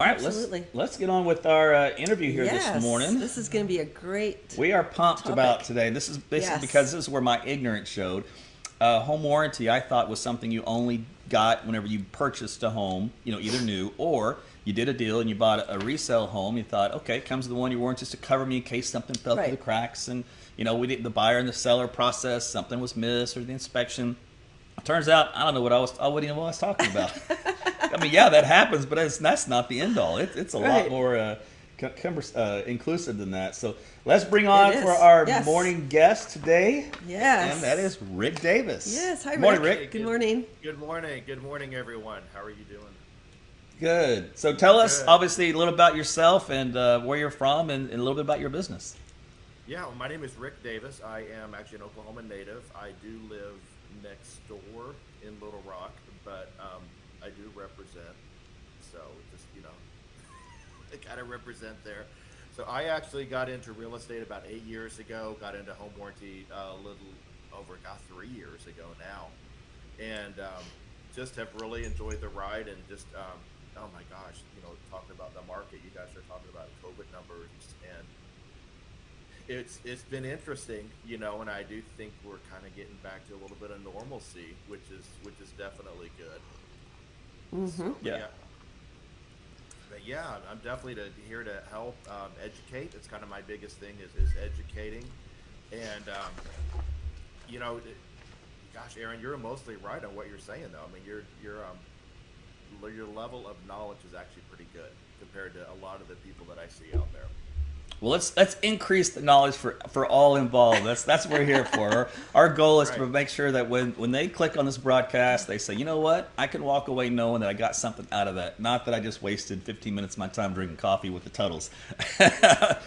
All right, Absolutely. let's get on with our interview here this Yes, morning. this is going to be a great We are pumped about topic. today. This is because Yes. this is where my ignorance showed. Home warranty, I thought, was something you only got whenever you purchased a home, either new or you did a deal and you bought a resale home. You thought, okay, it comes with the one year warranty just to cover me in case something fell through the Right. cracks, and we did the buyer and the seller process, something was missed or the inspection. Turns out I don't know I wouldn't even know what I was talking about. I mean, yeah, that happens, but that's not the end all. It's a lot Right. more inclusive than that. So let's bring It on for is. our Yes. morning guest today, Yes. and that is Rick Davis. Yes. Hi, Good morning, Rick. Rick. Good morning. Good morning. Good morning, everyone. How are you doing? Good. So tell us, Good. obviously, a little about yourself and where you're from, and a little bit about your business. Yeah, well, my name is Rick Davis. I am actually an Oklahoma native. I do live next door in Little Rock, but I do represent. So just I kind of represent there. So I actually got into real estate about 8 years ago. Got into home warranty a little over 3 years ago now, and just have really enjoyed the ride. And just oh my gosh, talking about the market, you guys are talking about COVID numbers, and it's been interesting, and I do think we're kind of getting back to a little bit of normalcy, which is definitely good. Mm-hmm. So, Yeah. but yeah, I'm definitely here to help educate. It's kind of my biggest thing is educating, and you know, gosh, Aaron, you're mostly right on what you're saying, though. I mean, your level of knowledge is actually pretty good compared to a lot of the people that I see out there. Well, let's increase the knowledge for all involved. That's what we're here for. Our goal is to Right. make sure that when they click on this broadcast, they say, you know what, I can walk away knowing that I got something out of that. Not that I just wasted 15 minutes of my time drinking coffee with the Tuttles.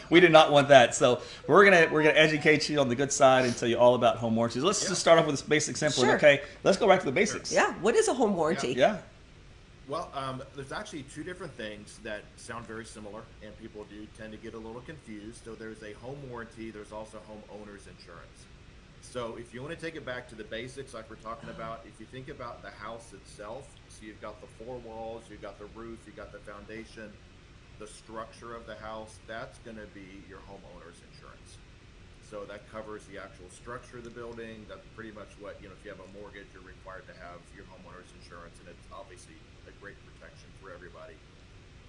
We do not want that. So we're gonna educate you on the good side and tell you all about home warranties. Let's just start off with this basic, simple. Sure. Okay, let's go back to the basics. Yeah. What is a home warranty? Yeah. Well, there's actually two different things that sound very similar, and people do tend to get a little confused. So there's a home warranty. There's also homeowner's insurance. So if you want to take it back to the basics, like we're talking about, if you think about the house itself, so you've got the four walls, you've got the roof, you've got the foundation, the structure of the house, that's going to be your homeowner's insurance. So that covers the actual structure of the building. That's pretty much what, if you have a mortgage, you're required to have your homeowner's insurance, and it's obviously a great protection for everybody.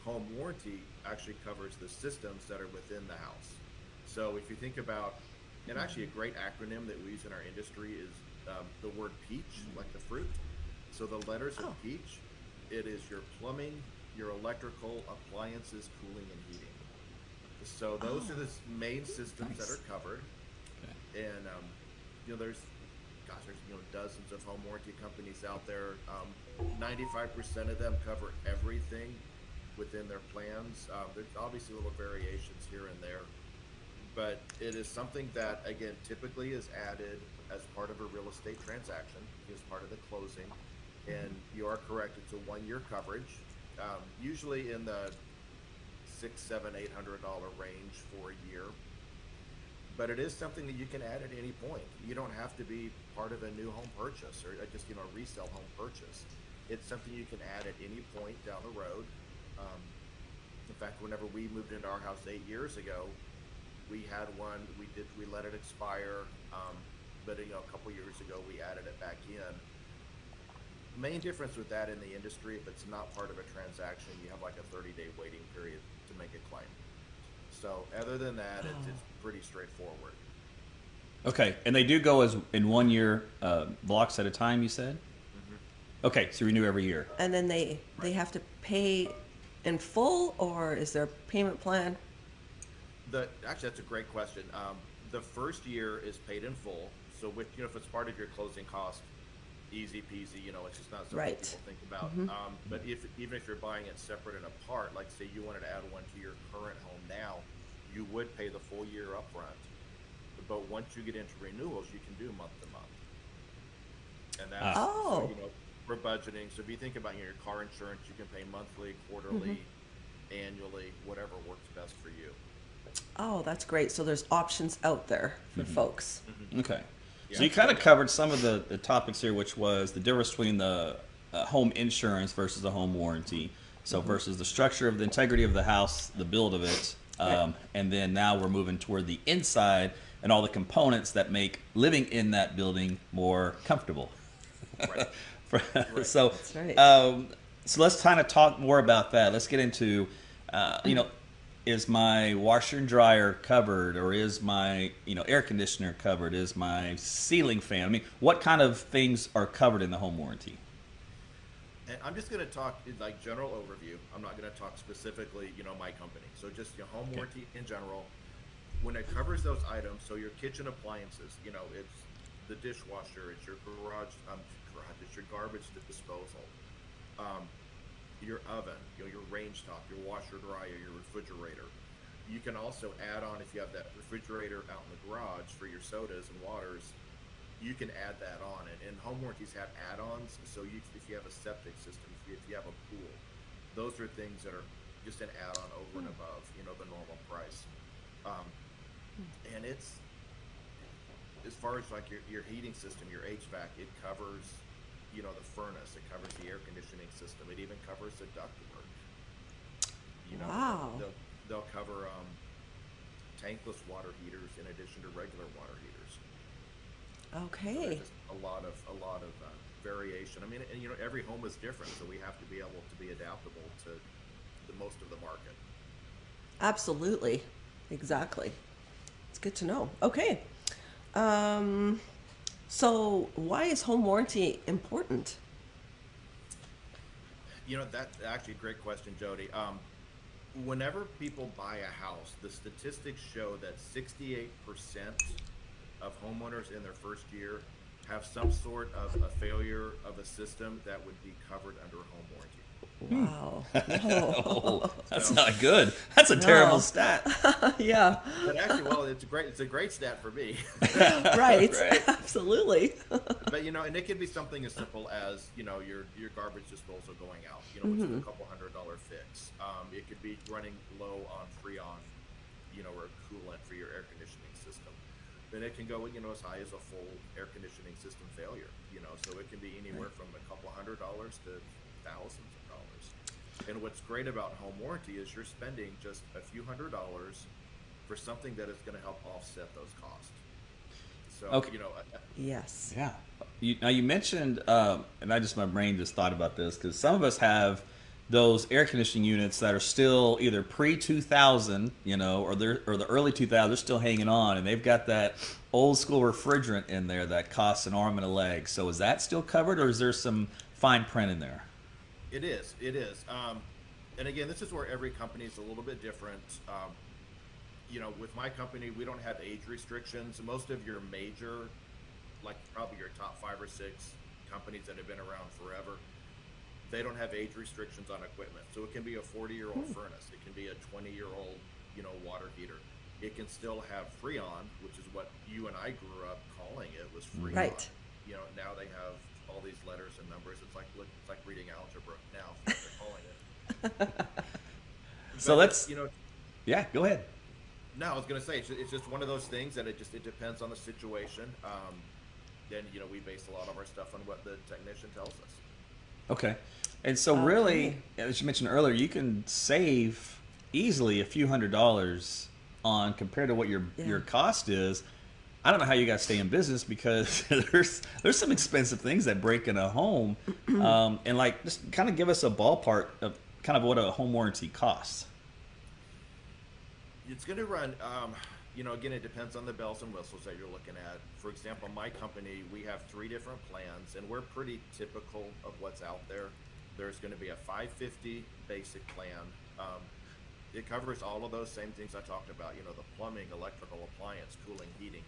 Home warranty actually covers the systems that are within the house. So if you think about, and actually a great acronym that we use in our industry is the word peach, like the fruit. So the letters of Oh. peach, it is your plumbing, your electrical, appliances, cooling, and heating. So those are the main systems that Nice. are covered. Okay. And there's dozens of home warranty companies out there. 95% of them cover everything within their plans. There's obviously little variations here and there, but it is something that, again, typically is added as part of a real estate transaction, as part of the closing. And you are correct; it's a 1 year coverage, usually in the $600, $700, $800 range for a year. But it is something that you can add at any point. You don't have to be part of a new home purchase or just a resale home purchase. It's something you can add at any point down the road. In fact, whenever we moved into our house 8 years ago, we had one. We let it expire, but a couple years ago we added it back in. Main difference with that in the industry, if it's not part of a transaction, you have like a 30-day waiting period to make a claim. So other than that, it's pretty straightforward. Okay, and they do go as in 1 year blocks at a time. You said. Okay, so renew every year. And then they have to pay in full, or is there a payment plan? Actually, that's a great question. The first year is paid in full. So if it's part of your closing cost, easy peasy. It's just not something Right. people think about. But even if you're buying it separate and apart, like say you wanted to add one to your current home now, you would pay the full year upfront. But once you get into renewals, you can do month to month, and that's Oh. for budgeting. So if you think about your car insurance, you can pay monthly, quarterly, annually, whatever works best for you. Oh, that's great. So there's options out there for folks. Okay. So Yeah. you kind of covered some of the topics here, which was the difference between the home insurance versus a home warranty. So versus the structure of the integrity of the house, the build of it, and then now we're moving toward the inside and all the components that make living in that building more comfortable. Right. So, That's right. so let's kind of talk more about that. Let's get into, is my washer and dryer covered, or is my air conditioner covered? Is my ceiling fan? I mean, what kind of things are covered in the home warranty? And I'm just going to talk in like general overview. I'm not going to talk specifically, my company. So just your home warranty in general. When it covers those items, so your kitchen appliances, it's the dishwasher, it's your it's your garbage disposal, your oven, your range top, your washer dryer, your refrigerator. You can also add on, if you have that refrigerator out in the garage for your sodas and waters, you can add that on. And home warranties have add-ons. So if you have a septic system, if you have a pool, those are things that are just an add-on over and above, the normal price. And it's, as far as like your heating system, your HVAC, it covers, the furnace, it covers the air conditioning system, it even covers the ductwork. Wow. They'll cover tankless water heaters in addition to regular water heaters. Okay. So there's just a lot of variation. I mean, and every home is different, so we have to be able to be adaptable to the most of the market. Absolutely. Exactly. It's good to know. Okay. So why is home warranty important? That's actually a great question, Jody. Whenever people buy a house, the statistics show that 68% of homeowners in their first year have some sort of a failure of a system that would be covered under a home warranty. Wow. Oh, that's not good. That's a terrible stat. Yeah. But actually, well, it's a great stat for me. Right. Right. Absolutely. But and it could be something as simple as your garbage disposal going out, which is a couple $100 fix. It could be running low on Freon, or coolant for your air conditioning system. Then it can go as high as a full air conditioning system failure. So it can be anywhere from a couple $100 to thousands of dollars. And what's great about home warranty is you're spending just a few $100s for something that is going to help offset those costs. So, Okay. Yes. Yeah. Now you mentioned, and my brain just thought about this because some of us have those air conditioning units that are still either pre-2000, or the early 2000s. They're still hanging on, and they've got that old school refrigerant in there that costs an arm and a leg. So is that still covered, or is there some fine print in there? It is. And again, this is where every company is a little bit different. With my company, we don't have age restrictions. Most of your major, like probably your top 5 or 6 companies that have been around forever, they don't have age restrictions on equipment. So it can be a 40-year-old furnace. It can be a 20-year-old, water heater. It can still have Freon, which is what you and I grew up calling it, was Freon. Right. Now they have all these letters and numbers. It's like reading algebra now. That's what they're calling it. So let's. Yeah, go ahead. No, I was going to say it's just one of those things that it depends on the situation. Then we base a lot of our stuff on what the technician tells us. Okay. And so really, as you mentioned earlier, you can save easily a few $100s on compared to what your cost is. I don't know how you guys stay in business because there's some expensive things that break in a home, and like just kind of give us a ballpark of kind of what a home warranty costs. It's going to run. Again, it depends on the bells and whistles that you're looking at. For example, my company, we have 3 different plans, and we're pretty typical of what's out there. There's going to be a $550 basic plan. It covers all of those same things I talked about. The plumbing, electrical, appliance, cooling, heating.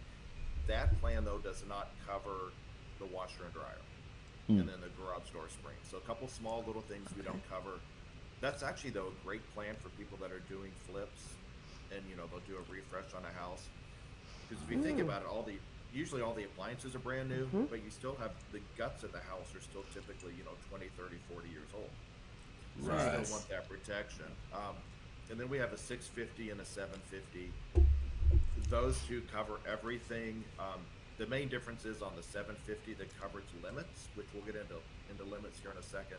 That plan, though, does not cover the washer and dryer, and then the garage door spring. So a couple small little things we don't cover. That's actually, though, a great plan for people that are doing flips, and they'll do a refresh on a house. Because if you think about it, usually all the appliances are brand new, but you still have the guts of the house are still typically 20, 30, 40 years old. So you still want that protection. And then we have a 650 and a 750. Those two cover everything. The main difference is on the 750, the coverage limits, which we'll get into limits here in a second.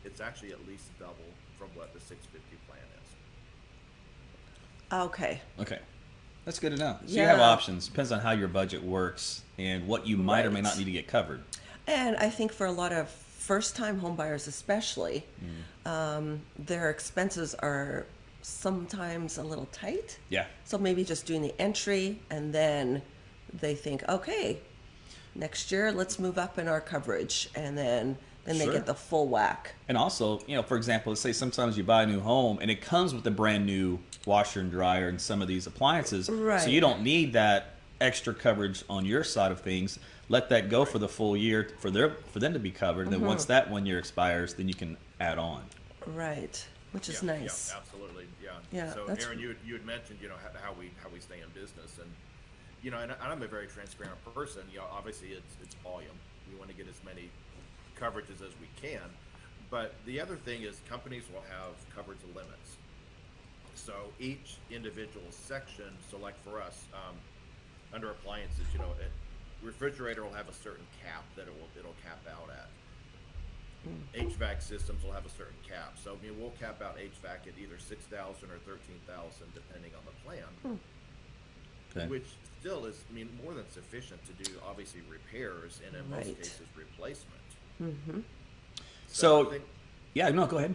it's actually at least double from what the 650 plan is. Okay. Okay. That's good to know. So you have Yeah. options. Depends on how your budget works and what you might or may not Right. need to get covered. And I think for a lot of first-time home buyers, especially, their expenses are sometimes a little tight. Yeah. So maybe just doing the entry, and then they think, okay, next year let's move up in our coverage, and then they Sure. get the full whack. And also, for example, let's say sometimes you buy a new home and it comes with a brand new washer and dryer and some of these appliances. So Right. you don't need that extra coverage on your side of things. Let that go for the full year for them to be covered. And then once that 1 year expires, then you can add on. Right. Which is Yeah, nice. yeah, absolutely. Yeah. Yeah, So that's- Aaron, you had mentioned, how we stay in business, and and I'm a very transparent person. Obviously it's volume. We want to get as many coverages as we can, but the other thing is companies will have coverage limits. So each individual section. So like for us, under appliances, a refrigerator will have a certain cap that it'll cap out at. HVAC systems will have a certain cap. So we'll cap out HVAC at either 6,000 or 13,000 depending on the plan, Okay. which still is more than sufficient to do obviously repairs and in most Right. cases replacement. So, I think, yeah, no, go ahead.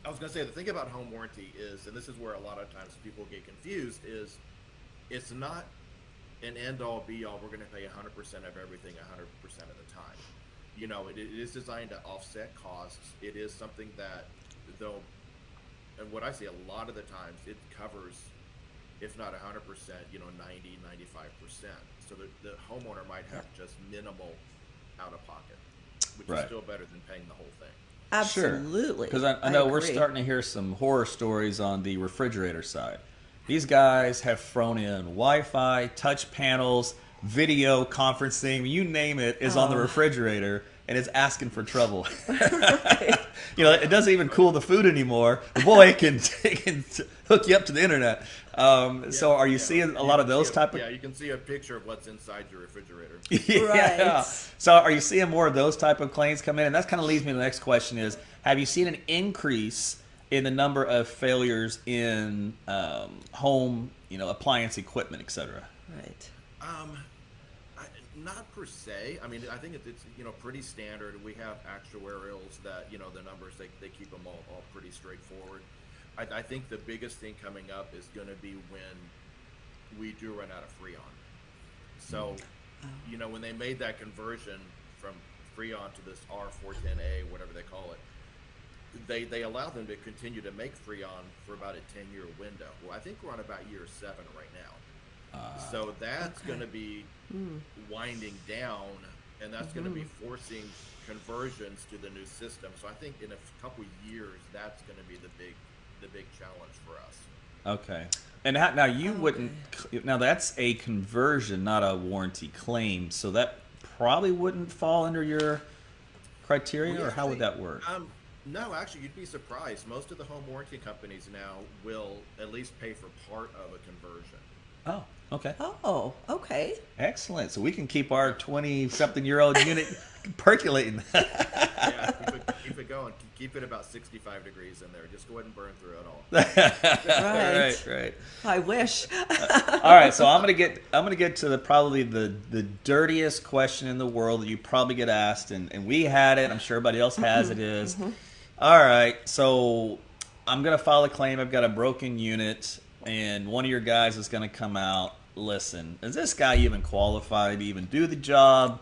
I was going to say the thing about home warranty is, and this is where a lot of times people get confused, is it's not an end all be all. We're going to pay 100% of everything 100% of the time. It is designed to offset costs. It is something that, though, and what I see a lot of the times, it covers, if not 100%, 90, 95%. So the homeowner might have just minimal out of pocket, which Right. is still better than paying the whole thing. Absolutely. Because I know we're agree. starting to hear some horror stories on the refrigerator side. These guys have thrown in Wi-Fi, touch panels, video conferencing, you name it, is on the refrigerator, and it's asking for trouble. It doesn't even cool the food anymore. But boy, it can hook you up to the internet. So are you seeing a lot of those type of... Yeah, you can see a picture of what's inside your refrigerator. Yeah. Right. So are you seeing more of those type of claims come in? And that kind of leads me to the next question is, have you seen an increase in the number of failures in home, appliance equipment, et cetera? Right. Not per se. I think it's pretty standard. We have actuarials that the numbers they keep them all pretty straightforward. I think the biggest thing coming up is going to be when we do run out of Freon. So, when they made that conversion from Freon to this R410A, whatever they call it, they allow them to continue to make Freon for about a 10-year window. Well, I think we're on about year 7 right now. So that's going to be winding down, and that's going to be forcing conversions to the new system. So I think in a couple years, that's going to be the big challenge for us. Okay. And now you wouldn't... Now that's a conversion, not a warranty claim. So that probably wouldn't fall under your criteria, Well, or how would that work? No, actually, you'd be surprised. Most of the home warranty companies now will at least pay for part of a conversion. Oh, okay. Oh, okay. Excellent. So we can keep our 20-something-year-old unit percolating. Yeah, keep it going. Keep it about 65 degrees in there. Just go ahead and burn through it all. Right. Right. I wish. All right, so I'm gonna get to probably the dirtiest question in the world that you probably get asked, and we had it. I'm sure everybody else has it. Is all right. So I'm gonna file a claim. I've got a broken unit, and one of your guys is gonna come out. Listen, is this guy even qualified to even do the job?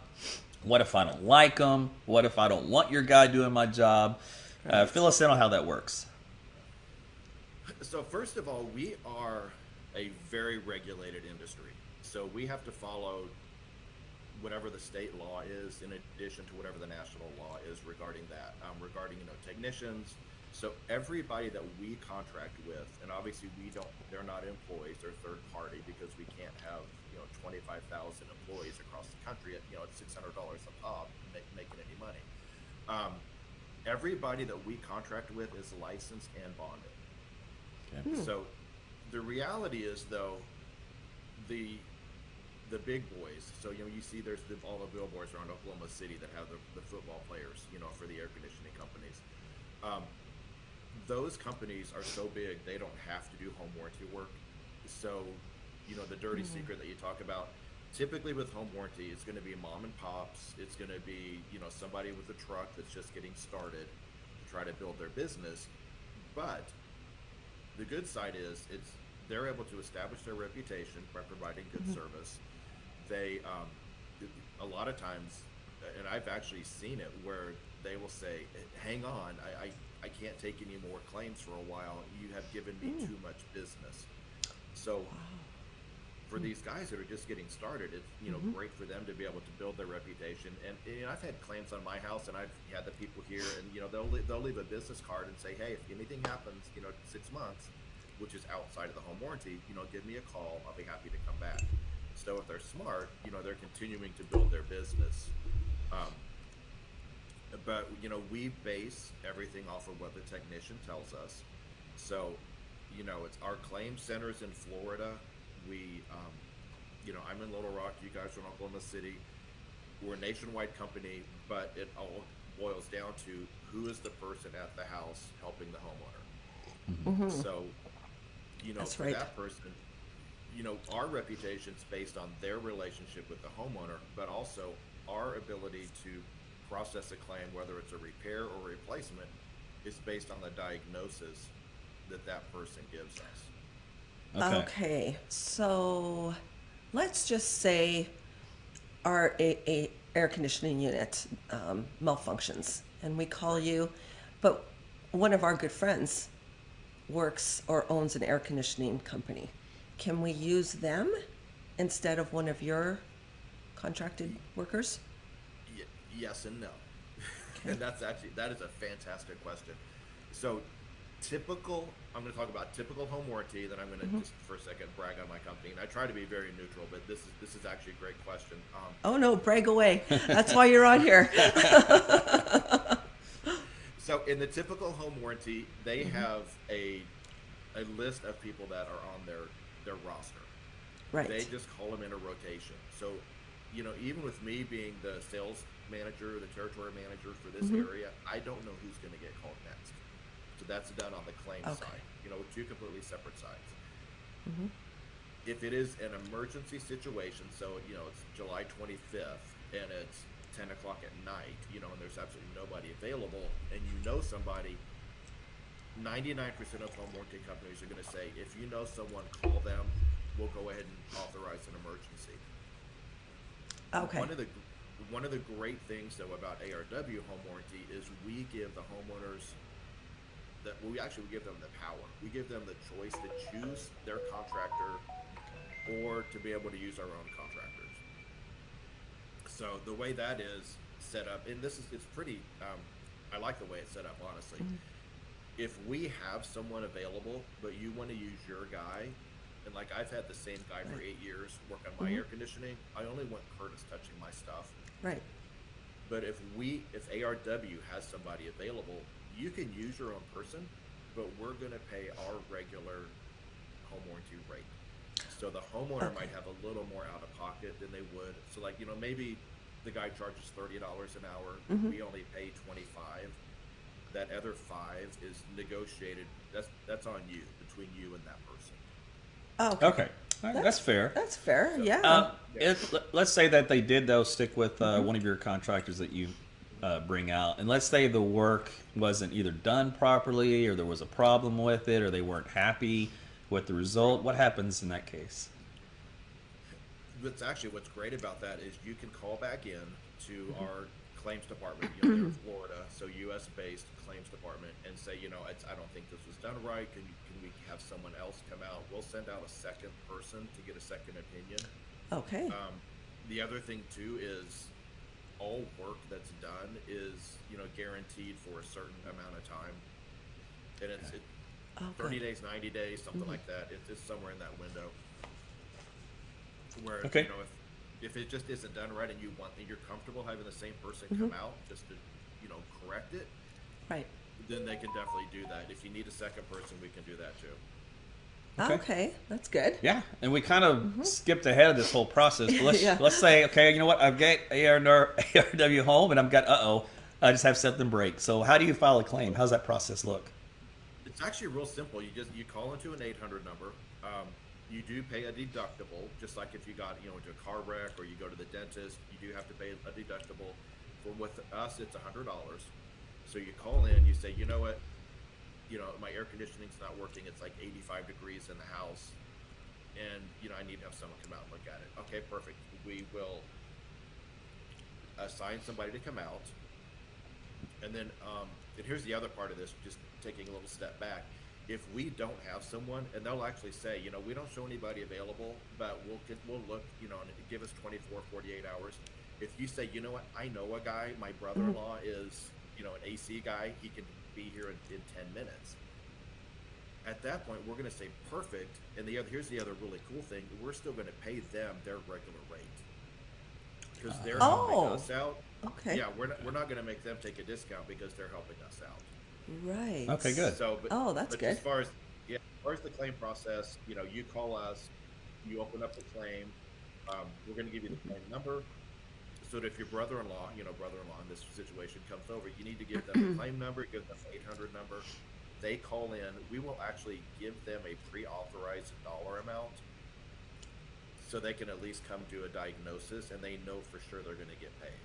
What if I don't like him? What if I don't want your guy doing my job? Fill us in on how that works. So first of all, we are a very regulated industry. So we have to follow whatever the state law is, in addition to whatever the national law is regarding that, regarding technicians. So everybody that we contract with, and obviously they're not employees, they're third party, because we can't have 25,000 employees across the country at $600 a pop making any money. Everybody that we contract with is licensed and bonded. Okay. So the reality is, though, the big boys. So you see there's all the billboards around Oklahoma City that have the football players, for the air conditioning companies. Um, those companies are so big they don't have to do home warranty work. So, the dirty secret that you talk about, typically with home warranty, it's going to be mom and pops. It's going to be, somebody with a truck that's just getting started to try to build their business. But the good side is they're able to establish their reputation by providing good service. They, a lot of times, and I've actually seen it where they will say, hang on, I can't take any more claims for a while. You have given me too much business. So for these guys that are just getting started, it's great for them to be able to build their reputation. And I've had claims on my house, and I've had the people here, and they'll leave a business card and say, hey, if anything happens, 6 months, which is outside of the home warranty, give me a call. I'll be happy to come back. So if they're smart, they're continuing to build their business. But we base everything off of what the technician tells us. So it's our claim centers in Florida. We I'm in Little Rock, you guys are in Oklahoma City. We're a nationwide company, but it all boils down to who is the person at the house helping the homeowner. So That's for right. that person, our reputation's based on their relationship with the homeowner, but also our ability to process a claim, whether it's a repair or replacement, is based on the diagnosis that person gives us. Okay, so let's just say our air conditioning unit malfunctions, and we call you, but one of our good friends works or owns an air conditioning company. Can we use them instead of one of your contracted workers? Yes and no. Okay. And that is a fantastic question. So I'm going to talk about typical home warranty, then I'm going to just for a second brag on my company. And I try to be very neutral, but this is actually a great question. Oh no, brag away. That's why you're on here. So in the typical home warranty, they have a list of people that are on their roster. Right. They just call them in a rotation. So, even with me being the sales manager, the territory manager for this area, I don't know who's going to get called next. So that's done on the claim side, two completely separate sides. If it is an emergency situation, so, it's July 25th and it's 10 o'clock at night, and there's absolutely nobody available, and somebody, 99% of home warranty companies are going to say, if you know someone, call them. We'll go ahead and authorize an emergency. Okay. One of the great things though about ARW home warranty is we give the homeowners we give them the power. We give them the choice to choose their contractor or to be able to use our own contractors. So the way that is set up, and it's pretty, I like the way it's set up, honestly. If we have someone available, but you want to use your guy, and like I've had the same guy for 8 years work on my air conditioning, I only want Curtis touching my stuff. Right. But if ARW has somebody available, you can use your own person, but we're going to pay our regular home warranty rate. So the homeowner might have a little more out of pocket than they would. So like, maybe the guy charges $30 an hour. We only pay $25. That other $5 is negotiated. That's on you, between you and that person. Okay. All right, that's fair. That's fair. Yeah. Let's say that they did though stick with one of your contractors that you bring out, and let's say the work wasn't either done properly, or there was a problem with it, or they weren't happy with the result. What happens in that case? What's great about that is you can call back in to our claims department, here in Florida, so U.S. based claims department, and say, I don't think this was done right. Can we have someone else come out? We'll send out a second person to get a second opinion. Okay. The other thing too is all work that's done is guaranteed for a certain amount of time, and it's 30 days, 90 days, something like that. It's somewhere in that window where if it just isn't done right, and you're comfortable having the same person come out just to correct it, right, then they can definitely do that. If you need a second person, we can do that too. Okay, that's good. Yeah, and we kind of skipped ahead of this whole process. But let's say, okay, you know what? I've got ARW home, and I've got just have something break. So how do you file a claim? How's that process look? It's actually real simple. You call into an 800 number. You do pay a deductible, just like if you got into a car wreck or you go to the dentist. You do have to pay a deductible. With us, it's $100. So you call in, you say, you know what, my air conditioning's not working. It's like 85 degrees in the house, and I need to have someone come out and look at it. Okay, perfect. We will assign somebody to come out, and then and here's the other part of this. Just taking a little step back. If we don't have someone, and they'll actually say, we don't show anybody available, but we'll look, and give us 24, 48 hours. If you say, you know what, I know a guy, my brother-in-law is, an AC guy, he can be here in 10 minutes. At that point, we're going to say perfect. And here's the other really cool thing. We're still going to pay them their regular rate because they're helping us out. Okay. Yeah, we're not going to make them take a discount because they're helping us out. Right. Okay, good. So, that's good. As far as the claim process, you call us, you open up the claim. We're going to give you the claim number. So that if your brother-in-law in this situation comes over, you need to give them the claim number, give them the 800 number. They call in. We will actually give them a pre-authorized dollar amount so they can at least come to a diagnosis and they know for sure they're going to get paid.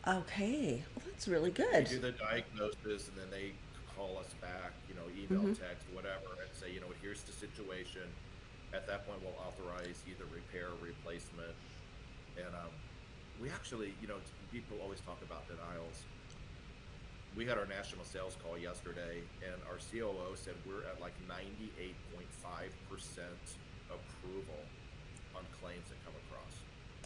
Okay. Well, that's really good. We do the diagnosis and then they call us back, email, text, whatever, and say, here's the situation. At that point, we'll authorize either repair or replacement. And we actually, people always talk about denials. We had our national sales call yesterday, and our COO said we're at like 98.5% approval on claims that come across.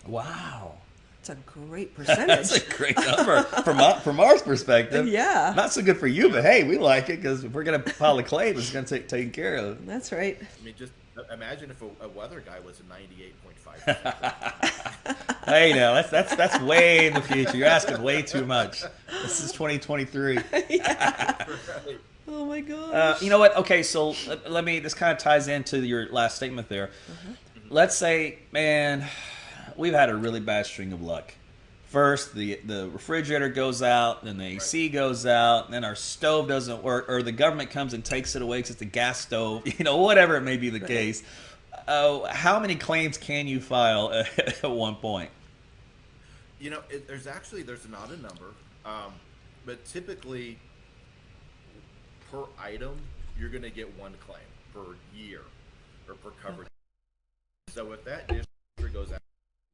Wow. That's a great percentage. That's a great number from our perspective. Yeah. Not so good for you, but hey, we like it because if we're going to file a claim, it's going to take taken care of. That's right. I mean, just imagine if a weather guy was 98.5%. Hey, now that's way in the future. You're asking way too much. This is 2023. Yeah. Oh my gosh. You know what? Okay, so let me. This kind of ties into your last statement there. Let's say, man, we've had a really bad string of luck. First, the refrigerator goes out, then the AC goes out, and then our stove doesn't work, or the government comes and takes it away because it's a gas stove. Whatever it may be the case. How many claims can you file at one point? There's not a number, but typically per item you're going to get one claim per year or per coverage. So if that dishwasher goes out,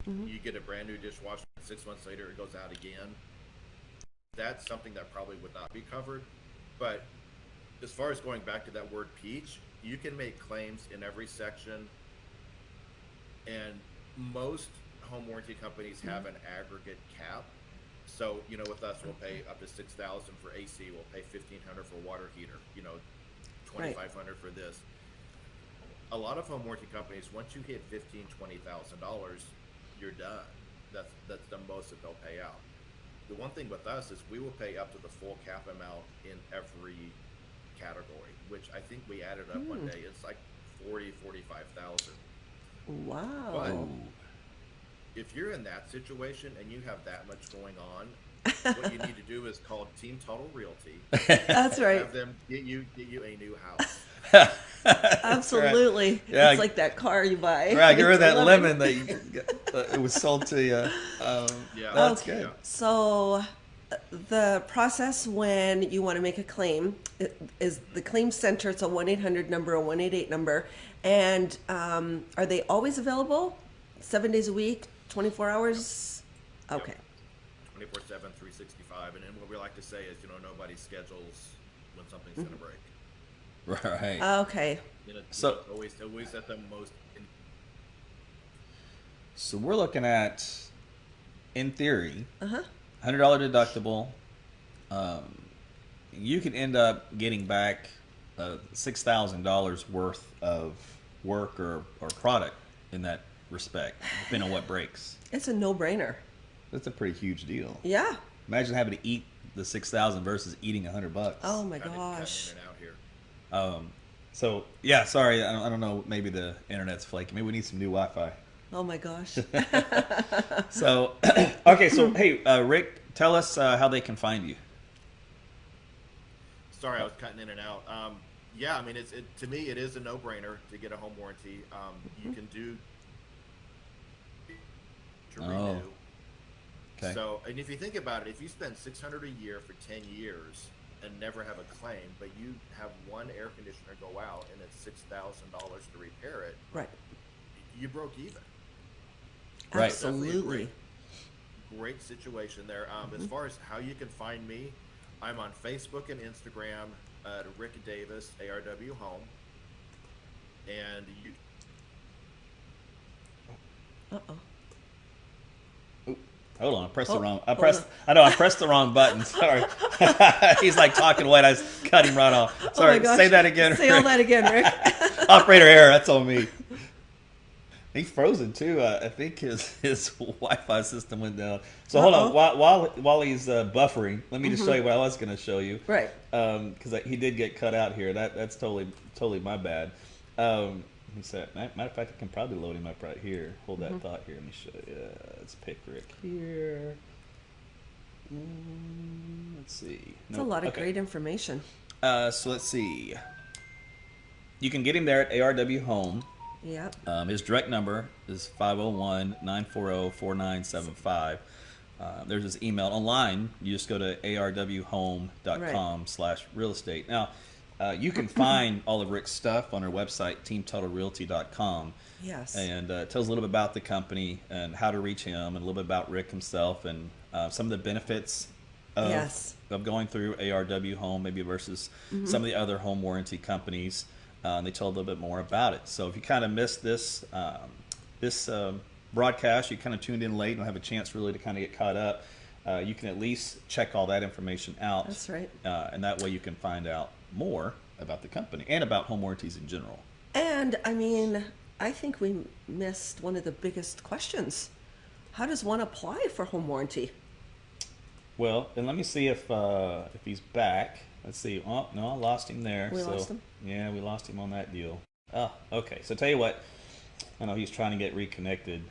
you get a brand new dishwasher. 6 months later, it goes out again. That's something that probably would not be covered. But as far as going back to that word peach, you can make claims in every section, and most home warranty companies have an aggregate cap. So, with us, we'll pay up to $6,000 for AC. We'll pay $1,500 for water heater. $2,500 for this. A lot of home warranty companies, once you hit $15,000, $20,000, you're done. That's the most that they'll pay out. The one thing with us is we will pay up to the full cap amount in every category, which I think we added up one day. It's like 45,000. Wow. But if you're in that situation and you have that much going on, what you need to do is call Team Total Realty. That's right. Have them get you a new house. Absolutely. Right. Yeah. It's like that car you buy. Right, get rid of that lemon that it was sold to you. That's good. So the process when you want to make a claim is the claim center. It's a 1-800 number, a 188 number. And are they always available? 7 days a week, 24 hours? Okay. 24/7, 365. And then what we like to say is, nobody schedules when something's going to break. Right. Okay. So always at the most. So we're looking at, in theory, $100 deductible. You can end up getting back $6,000 worth of work or product in that respect, depending on what breaks. It's a no-brainer. That's a pretty huge deal. Yeah. Imagine having to eat the $6,000 versus eating $100. Oh my gosh. So yeah, sorry, I don't know. Maybe the internet's flaky. Maybe we need some new Wi-Fi. Oh my gosh. So okay, so hey, Rick, tell us how they can find you. Sorry, I was cutting in and out. Yeah, I mean, to me, it is a no-brainer to get a home warranty. You can do to renew. Okay. So, and if you think about it, if you spend $600 a year for 10 years and never have a claim, but you have one air conditioner go out and it's $6,000 to repair it, Right. you broke even. Right. Absolutely. Great situation there. As far as how you can find me, I'm on Facebook and Instagram at Rick Davis, ARW Home. And you. Uh-oh. Hold on, I pressed the wrong. I pressed the wrong button. Sorry. He's like talking away. I was cutting him right off. Sorry. Say that again. Say all that again, Rick. Operator error. That's on me. He's frozen too. I think his Wi-Fi system went down. So hold on. While he's buffering, let me just show you what I was going to show you. Right. Because he did get cut out here. That's totally my bad. He said, matter of fact, I can probably load him up right here. Hold that thought here. Let me show you. Let's pick Rick here. Let's see. It's a lot of great information. So let's see. You can get him there at ARW Home. Yep. His direct number is 501-940-4975. There's his email. Online, you just go to arwhome.com/real estate. Now, you can find all of Rick's stuff on our website, teamtotalrealty.com. Yes. And it tells a little bit about the company and how to reach him and a little bit about Rick himself and some of the benefits of going through ARW Home maybe versus some of the other home warranty companies. They tell a little bit more about it. So if you kind of missed this broadcast, you kind of tuned in late and don't have a chance really to kind of get caught up, you can at least check all that information out. That's right. And that way you can find out more about the company and about home warranties in general. And I mean, I think we missed one of the biggest questions. How does one apply for home warranty? Well, and let me see if he's back. Let's see. Oh, no, I lost him there. We lost him? Yeah, we lost him on that deal. Oh, okay. So tell you what, I know he's trying to get reconnected.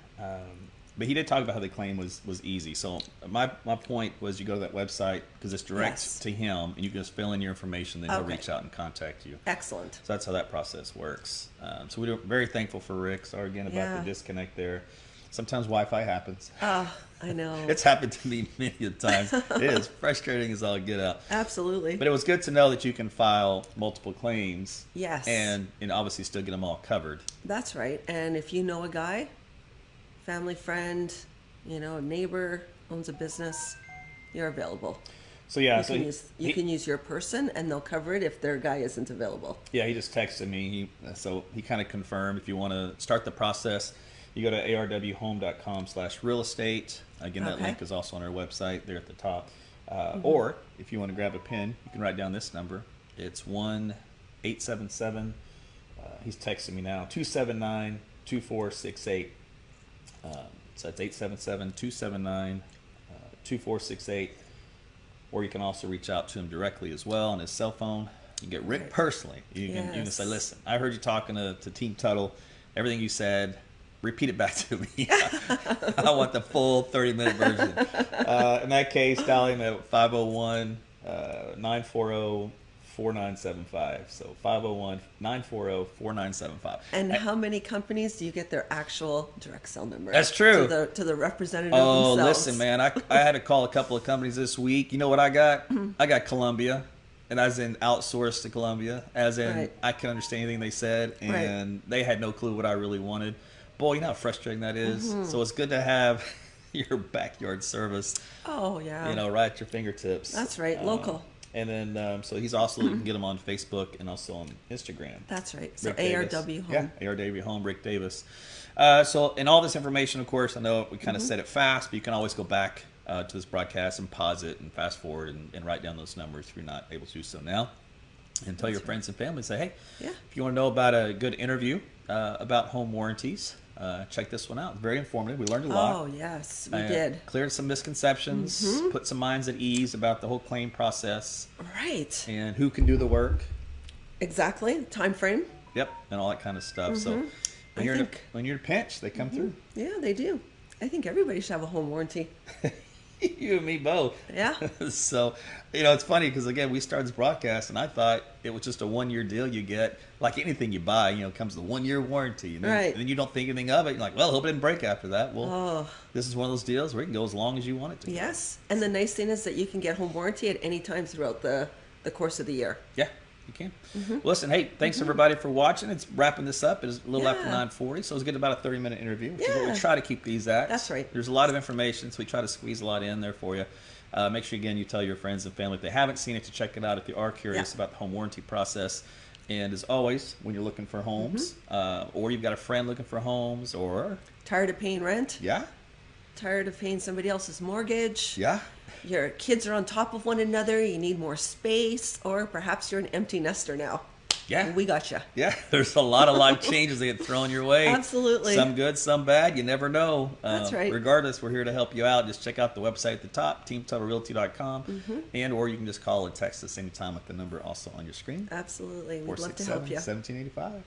But he did talk about how the claim was easy. So my point was you go to that website because it's direct to him, and you can just fill in your information, then he'll reach out and contact you. Excellent. So that's how that process works. So we're very thankful for Rick. Sorry again about the disconnect there. Sometimes Wi-Fi happens. I know. It's happened to me many times. It is frustrating as all get out. Absolutely. But it was good to know that you can file multiple claims. Yes. And obviously still get them all covered. That's right. And if you know a guy, family friend, a neighbor, owns a business, you're available. So yeah, you can use your person and they'll cover it if their guy isn't available. Yeah, he just texted me. He kind of confirmed if you want to start the process, you go to arwhome.com/real estate. Again, that link is also on our website there at the top. Or if you want to grab a pen, you can write down this number. It's 1-877. He's texting me now. 279-2468. So that's 877-279-2468. Or you can also reach out to him directly as well on his cell phone. You can get Rick personally. You can say, listen, I heard you talking to Team Tuttle. Everything you said, repeat it back to me. I want the full 30-minute version. In that case, dial him at 501-940-4975. So 501-940-4975. And how many companies do you get their actual direct cell number? That's true. To the representative themselves. themselves. Listen, man, I had to call a couple of companies this week. You know what I got? I got Columbia. And as in outsourced to Columbia. As in I could understand anything they said. And they had no clue what I really wanted. Boy, you know how frustrating that is. So it's good to have your backyard service. Oh, yeah. Right at your fingertips. That's right. Local. And then, so he's also, you can get him on Facebook and also on Instagram. That's right. So Rick ARW Home. Yeah, ARW Home, Rick Davis. And all this information, of course, I know we kind of said it fast, but you can always go back to this broadcast and pause it and fast forward and write down those numbers if you're not able to do so now. And tell your friends and family, say, hey, if you want to know about a good interview about home warranties, check this one out. It's very informative. We learned a lot. Oh, yes, we did. Cleared some misconceptions, put some minds at ease about the whole claim process. Right. And who can do the work. Exactly. Time frame. Yep, and all that kind of stuff. So when you're in a pinch, they come through. Yeah, they do. I think everybody should have a home warranty. You and me both. Yeah. So, it's funny because, again, we started this broadcast and I thought it was just a 1-year deal you get. Like anything you buy, comes with a 1-year warranty. And then, Right. and then you don't think anything of it. You're like, well, hope it didn't break after that. Well, Oh, this is one of those deals where it can go as long as you want it to. yes. And the nice thing is that you can get home warranty at any time throughout the course of the year. Yeah, you can. Well, listen, hey, thanks everybody for watching. It's wrapping this up. It's a little after Yeah. 9:40, so it's getting about a 30-minute interview, which is what we Yeah. try to keep these at. That's right. There's a lot of information, so we try to squeeze a lot in there for you. Make sure, again, you tell your friends and family if they haven't seen it to check it out if you are curious Yeah. about the home warranty process. And as always, when you're looking for homes, or you've got a friend looking for homes, or, Tired of paying rent? yeah, Tired of paying somebody else's mortgage? yeah. Your kids are on top of one another, you need more space, or perhaps you're an empty nester now. Yeah. We got you. Yeah, there's a lot of life changes that get thrown your way. Absolutely. Some good, some bad. You never know. That's right. Regardless, we're here to help you out. Just check out the website at the top, teamtuttlerealty.com, or you can just call and text us anytime with the number also on your screen. Absolutely. We'd love to help you. 467-1785.